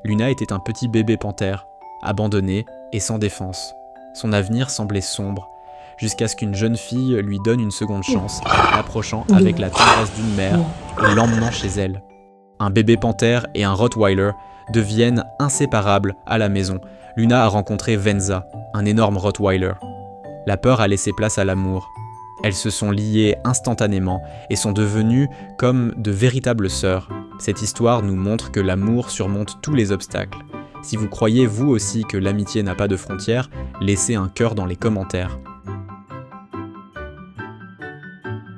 Luna était un petit bébé panthère, abandonné et sans défense. Son avenir semblait sombre, jusqu'à ce qu'une jeune fille lui donne une seconde chance, l'approchant avec la tendresse d'une mère et l'emmenant chez elle. Un bébé panthère et un Rottweiler deviennent inséparables à la maison. Luna a rencontré Venza, un énorme Rottweiler. La peur a laissé place à l'amour. Elles se sont liées instantanément et sont devenues comme de véritables sœurs. Cette histoire nous montre que l'amour surmonte tous les obstacles. Si vous croyez vous aussi que l'amitié n'a pas de frontières, laissez un cœur dans les commentaires.